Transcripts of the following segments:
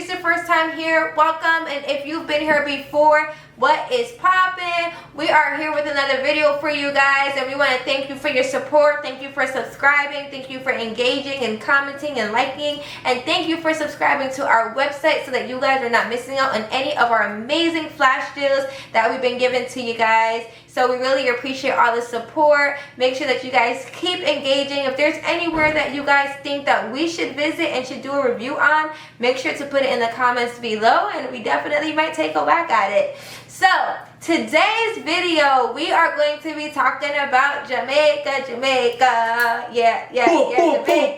it's your first time here, welcome. And if you've been here before, what is poppin'? We are here with another video for you guys, and we want to thank you for your support. Thank you for subscribing. Thank you for engaging and commenting and liking, and thank you for subscribing to our website so that you guys are not missing out on any of our amazing flash deals that we've been giving to you guys. So we really appreciate all the support. Make sure that you guys keep engaging. If there's anywhere that you guys think that we should visit and should do a review on, make sure to put it in the comments below, and we definitely might take a whack at it. So today's video, we are going to be talking about Jamaica. Yeah, Jamaica.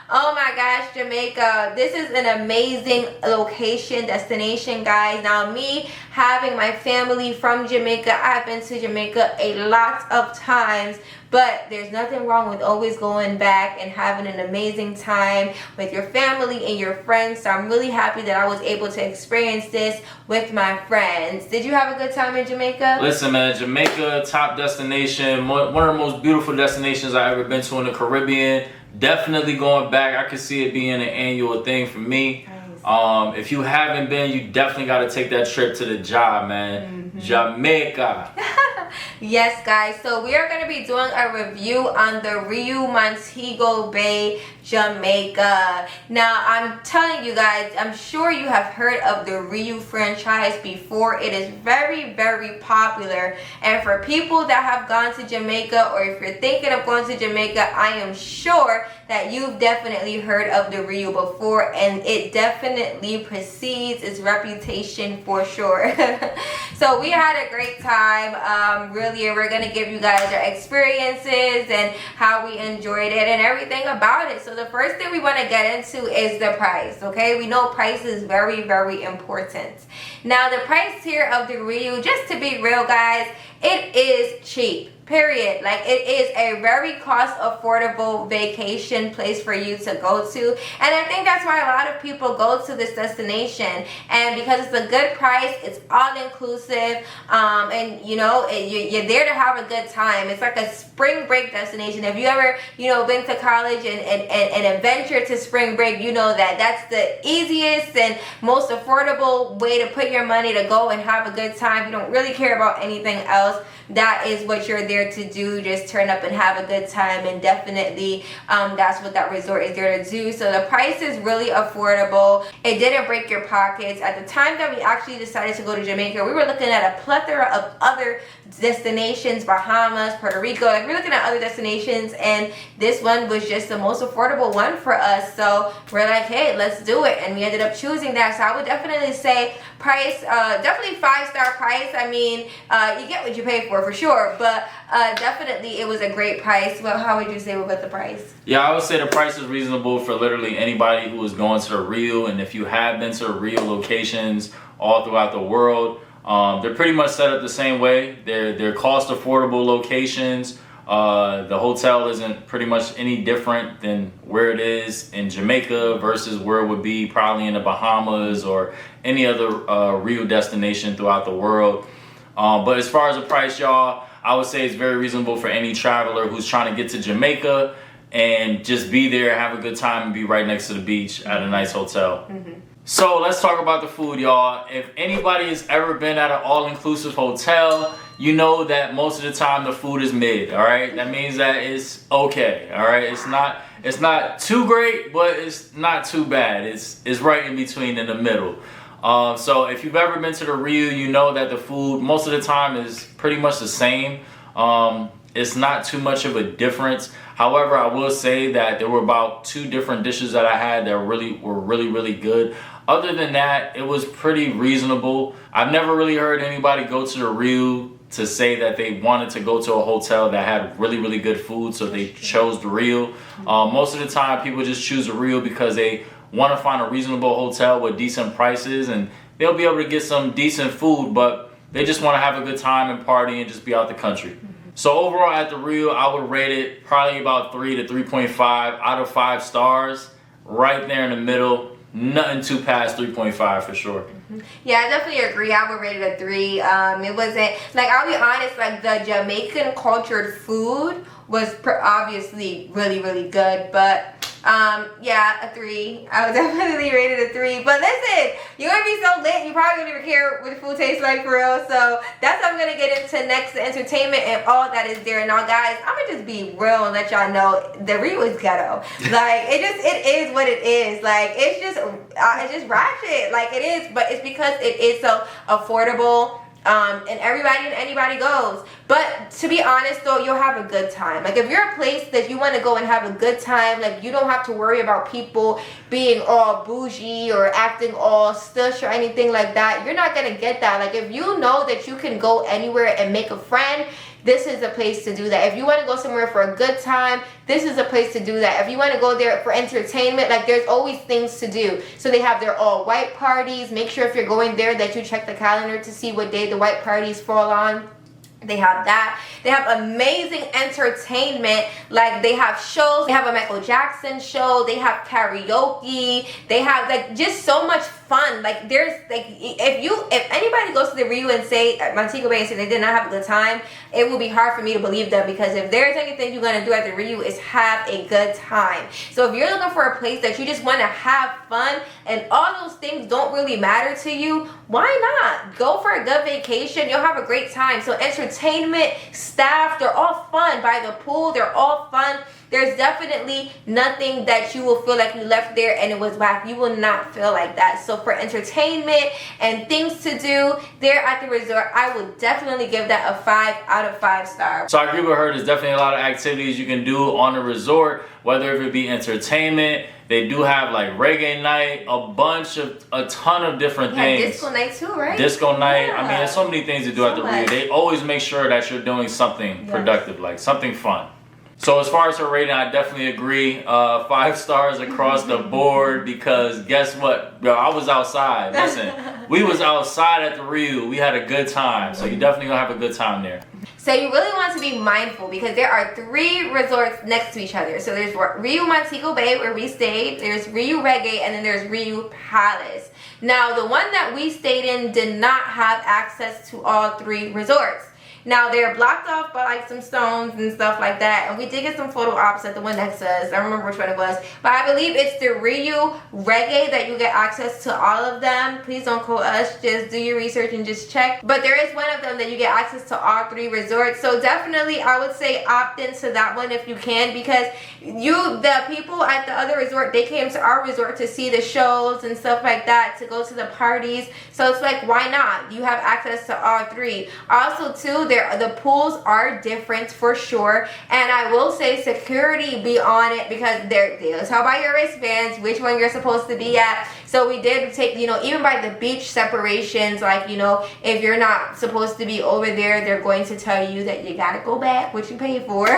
Oh my gosh, Jamaica. This is an amazing location, destination, guys. Now, me having my family from Jamaica, I've been to Jamaica a lot of times, but there's nothing wrong with always going back and having an amazing time with your family and your friends. So I'm really happy that I was able to experience this with my friends. Did you have a good time in Jamaica? Listen, man, Jamaica, top destination, one of the most beautiful destinations I've ever been to in the Caribbean. Definitely going back. I could see it being an annual thing for me. Nice. If you haven't been, you definitely got to take that trip to the job, man. Jamaica. Yes, guys. So we are going to be doing a review on the Riu Montego Bay Jamaica. Now, I'm telling you guys, I'm sure you have heard of the Riu franchise before. It is very, very popular. And for people that have gone to Jamaica, or if you're thinking of going to Jamaica, I am sure that you've definitely heard of the Riu before, and it definitely precedes its reputation for sure. So we had a great time. Really, we're going to give you guys our experiences and how we enjoyed it and everything about it. So the first thing we want to get into is the price, okay? We know price is very, very important. Now, the price here of the Riu, just to be real, guys, it is cheap. Period. Like, it is a very cost affordable vacation place for you to go to, and I think that's why a lot of people go to this destination. And because it's a good price, it's all inclusive, and you know, you're there to have a good time. It's like a spring break destination. If you ever, you know, been to college and adventure to spring break, you know that that's the easiest and most affordable way to put your money to go and have a good time. You don't really care about anything else. That is what you're there to do. Just turn up and have a good time, and definitely that's what that resort is there to do. So the price is really affordable. It didn't break your pockets. At the time that we actually decided to go to Jamaica, we were looking at a plethora of other destinations, Bahamas, Puerto Rico. Like, we're looking at other destinations, and this one was just the most affordable one for us. So we're like, hey, let's do it, and we ended up choosing that. So I would definitely say price, definitely 5-star price. I mean, you get what you pay for sure, but definitely it was a great price. Well, how would you say about the price? Yeah, I would say the price is reasonable for literally anybody who is going to the Riu. And if you have been to the Riu locations all throughout the world, they're pretty much set up the same way. They're cost affordable locations. The hotel isn't pretty much any different than where it is in Jamaica versus where it would be probably in the Bahamas or any other Riu destination throughout the world. But as far as the price, y'all, I would say it's very reasonable for any traveler who's trying to get to Jamaica and just be there, have a good time, and be right next to the beach at a nice hotel. So let's talk about the food, y'all. If anybody has ever been at an all-inclusive hotel, you know that most of the time the food is mid, all right? That means that it's okay, all right? It's not too great, but it's not too bad. It's right in between, in the middle. So if you've ever been to the Riu, you know that the food most of the time is pretty much the same. It's not too much of a difference. However, I will say that there were about 2 different dishes that I had that were really good. Other than that, it was pretty reasonable. I've never really heard anybody go to the Riu to say that they wanted to go to a hotel that had really good food, so they chose the Riu. Most of the time, people just choose the Riu because they want to find a reasonable hotel with decent prices, and they'll be able to get some decent food, but they just want to have a good time and party and just be out the country. So overall at the Riu, I would rate it probably about 3 to 3.5 out of 5 stars. Right there in the middle. Nothing too past 3.5 for sure. Yeah, I definitely agree. I would rate it a 3. It wasn't, like, I'll be honest, like, the Jamaican cultured food was obviously really good, but Yeah, a 3. I would definitely rate it a 3. But listen, you're gonna be so lit, you probably don't even care what the food tastes like for real. So that's what I'm gonna get into next, the entertainment and all that is there. Now guys, I'm gonna just be real and let y'all know the Riu is ghetto. Like it is what it is. Like it's just ratchet. Like it is, but it's because it is so affordable. And everybody and anybody goes. But to be honest though, you'll have a good time. Like if you're a place that you want to go and have a good time, like you don't have to worry about people being all bougie or acting all stush or anything like that. You're not going to get that. Like if you know that you can go anywhere and make a friend, this is a place to do that. If you want to go somewhere for a good time, this is a place to do that. If you want to go there for entertainment, like there's always things to do. So they have their all white parties. Make sure if you're going there that you check the calendar to see what day the white parties fall on. They have that. They have amazing entertainment. Like they have shows. They have a Michael Jackson show. They have karaoke. They have like just so much fun. Like there's like if anybody goes to the Riu and say at Montego Bay and say they did not have a good time, it will be hard for me to believe them, because if there's anything you're gonna do at the Riu is have a good time. So if you're looking for a place that you just want to have fun and all those things don't really matter to you, why not go for a good vacation? You'll have a great time. So entertainment, staff, they're all fun. By the pool, they're all fun. There's definitely nothing that you will feel like you left there and it was whack. You will not feel like that. So for entertainment and things to do there at the resort, I would definitely give that a 5 out of 5 stars. So I agree with her. There's definitely a lot of activities you can do on the resort, whether it be entertainment. They do have like reggae night, a ton of different things. Disco night too, right? Disco night. Yeah. I mean, there's so many things to do at the Riu. They always make sure that you're doing something productive, like something fun. So as far as her rating, I definitely agree. 5 stars across the board, because guess what? Yo, I was outside. Listen, we was outside at the Riu. We had a good time. So you definitely gonna have a good time there. So you really want to be mindful, because there are 3 resorts next to each other. So there's Riu Montego Bay, where we stayed. There's Riu Reggae, and then there's Riu Palace. Now the one that we stayed in did not have access to all 3 resorts. Now they're blocked off by like some stones and stuff like that, and we did get some photo ops at the one next to us. I don't remember which one it was, but I believe it's the Riu Reggae that you get access to all of them. Please don't quote us, just do your research and just check. But there is one of them that you get access to all 3 resorts. So definitely I would say opt into that one if you can, because the people at the other resort, they came to our resort to see the shows and stuff like that, to go to the parties. So it's like, why not? You have access to all 3. Also too, the pools are different for sure, and I will say security be on it, because they'll tell by your wristbands which one you're supposed to be at. So we did take, even by the beach separations, like, if you're not supposed to be over there, they're going to tell you that you gotta go back, what you paid for.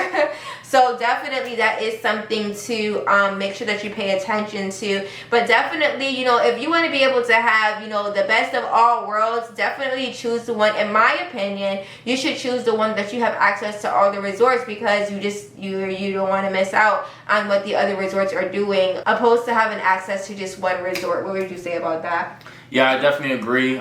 So definitely that is something to make sure that you pay attention to. But definitely, if you want to be able to have, the best of all worlds, definitely choose the one. In my opinion, you should choose the one that you have access to all the resorts, because you don't want to miss out on what the other resorts are doing, opposed to having access to just one resort. What would you say about that? Yeah, I definitely agree. The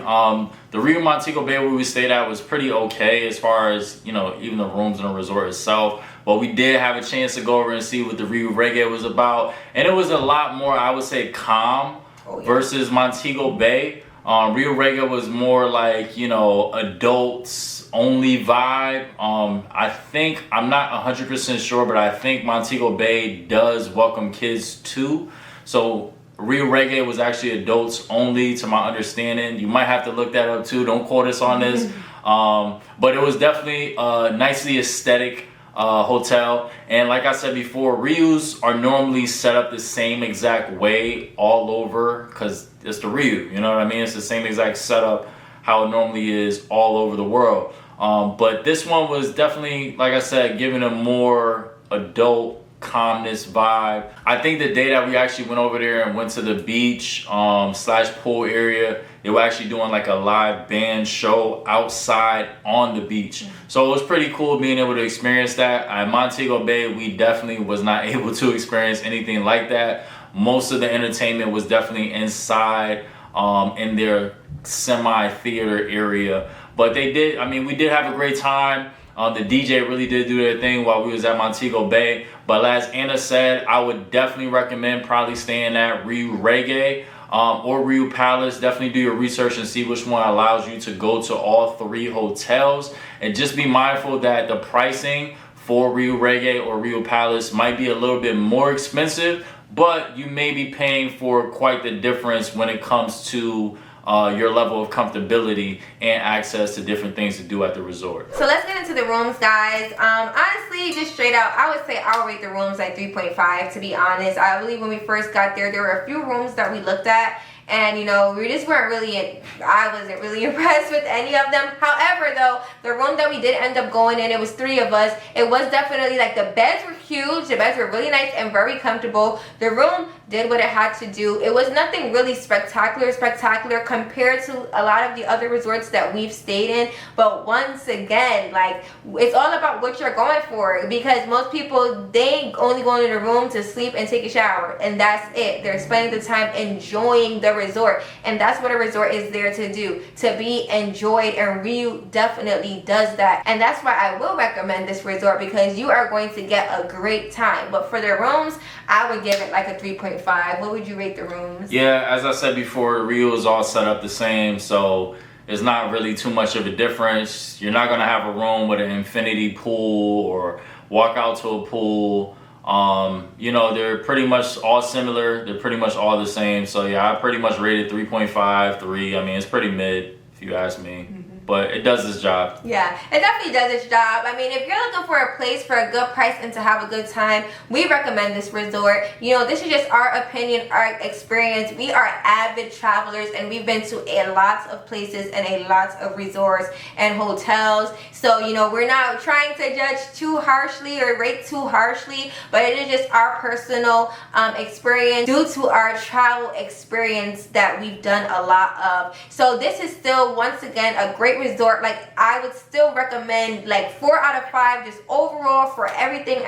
Riu Montego Bay where we stayed at was pretty okay as far as, even the rooms in the resort itself. But we did have a chance to go over and see what the Riu Reggae was about. And it was a lot more, I would say, calm versus Montego Bay. Riu Reggae was more like, adults only vibe. I think, I'm not 100% sure, but I think Montego Bay does welcome kids too. So Riu Reggae was actually adults only, to my understanding. You might have to look that up too. Don't quote us on this. But it was definitely a nicely aesthetic hotel. And like I said before, Rius are normally set up the same exact way all over, because it's the Riu. You know what I mean? It's the same exact setup how it normally is all over the world. But this one was definitely, like I said, giving a more adult calmness vibe. I think the day that we actually went over there and went to the beach slash pool area, they were actually doing like a live band show outside on the beach. So it was pretty cool being able to experience that. At Montego Bay, we definitely was not able to experience anything like that. Most of the entertainment was definitely inside in their semi-theater area. But we did have a great time. The DJ really did do their thing while we was at Montego Bay. But as Anna said, I would definitely recommend probably staying at Riu Reggae or Riu Palace. Definitely do your research and see which one allows you to go to all 3 hotels. And just be mindful that the pricing for Riu Reggae or Riu Palace might be a little bit more expensive, but you may be paying for quite the difference when it comes to your level of comfortability and access to different things to do at the resort. So let's get into the rooms, guys. Honestly, just straight out, I would say I would rate the rooms like 3.5, to be honest. I believe when we first got there were a few rooms that we looked at, and you know, we just weren't really, I wasn't really impressed with any of them. However, though, the room that we did end up going in, it was 3 of us. It was definitely like, the beds were huge, the beds were really nice and very comfortable. The room did what it had to do. It was nothing really spectacular compared to a lot of the other resorts that we've stayed in. But once again, like, it's all about what you're going for, because most people, they only go into the room to sleep and take a shower, and that's it. They're spending the time enjoying the resort, and that's what a resort is there to do, to be enjoyed, and Riu definitely does that. And that's why I will recommend this resort, because you are going to get a great time. But for the rooms, I would give it like a 3.5. What would you rate the rooms? Yeah, as I said before, Riu is all set up the same, so it's not really too much of a difference. You're not gonna have a room with an infinity pool or walk out to a pool. You know, they're pretty much all similar. They're pretty much all the same. So yeah, I pretty much rated 3.5, 3. I mean, it's pretty mid if you ask me. But it does its job. Yeah, it definitely does its job. I mean, if you're looking for a place for a good price and to have a good time, we recommend this resort. You know, this is just our opinion, our experience. We are avid travelers, and we've been to a lot of places and a lot of resorts and hotels. So, you know, we're not trying to judge too harshly or rate too harshly, but it is just our personal experience due to our travel experience that we've done a lot of. So this is still, once again, a great resort. Like, I would still recommend like 4 out of 5, just overall for everything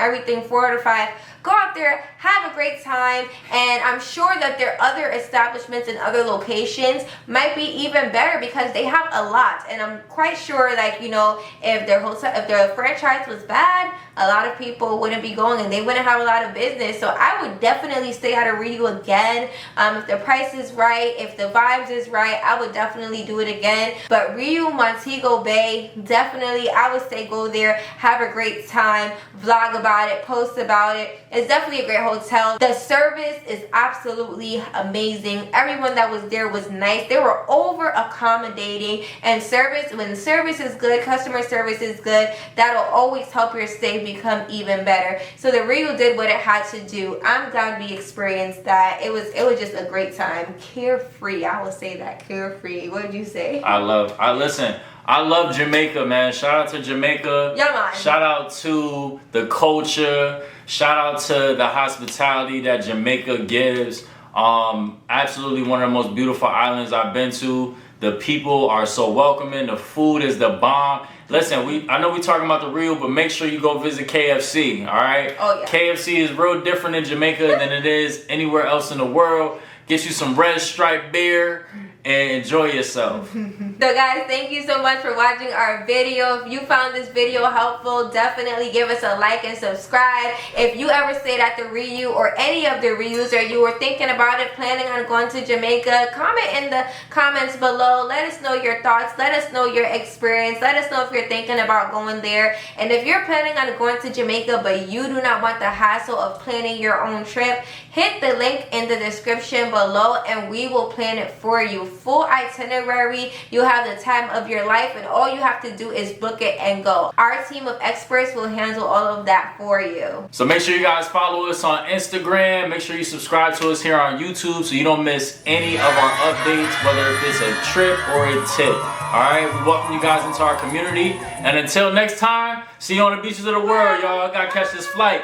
4 out of 5. Go out there, have a great time, and I'm sure that their other establishments and other locations might be even better, because they have a lot. And I'm quite sure, like, you know, if their hotel, if their franchise was bad, a lot of people wouldn't be going and they wouldn't have a lot of business. So I would definitely stay out of Riu again. If the price is right, if the vibes is right, I would definitely do it again. But Riu Montego Bay, definitely, I would say go there, have a great time, vlog about it, post about it. It's definitely a great hotel. The service is absolutely amazing. Everyone that was there was nice. They were over accommodating, and service, when service is good, customer service is good, that'll always help your stay become even better. So the Riu did what it had to do. I'm glad we experienced that. It was just a great time. Carefree, I will say that. Carefree. What did you say? I love Jamaica, man. Shout out to Jamaica. Yeah, man. Shout out to the culture. Shout out to the hospitality that Jamaica gives. Absolutely one of the most beautiful islands I've been to. The people are so welcoming. The food is the bomb. Listen, I know we're talking about the Riu, but make sure you go visit KFC, all right? Oh, yeah. KFC is real different in Jamaica than it is anywhere else in the world. Get you some Red Stripe beer and enjoy yourself. So guys, thank you so much for watching our video. If you found this video helpful, definitely give us a like and subscribe. If you ever stayed at the Riu or any of the Rius, or you were thinking about it, planning on going to Jamaica, comment in the comments below. Let us know your thoughts. Let us know your experience. Let us know if you're thinking about going there. And if you're planning on going to Jamaica but you do not want the hassle of planning your own trip, hit the link in the description below and we will plan it for you. Full itinerary. You have the time of your life, and all you have to do is book it and go. Our team of experts will handle all of that for you. So make sure you guys follow us on Instagram. Make sure you subscribe to us here on YouTube so you don't miss any of our updates, whether if it's a trip or a tip. Alright, we welcome you guys into our community. And until next time, see you on the beaches of the world, y'all. Gotta catch this flight.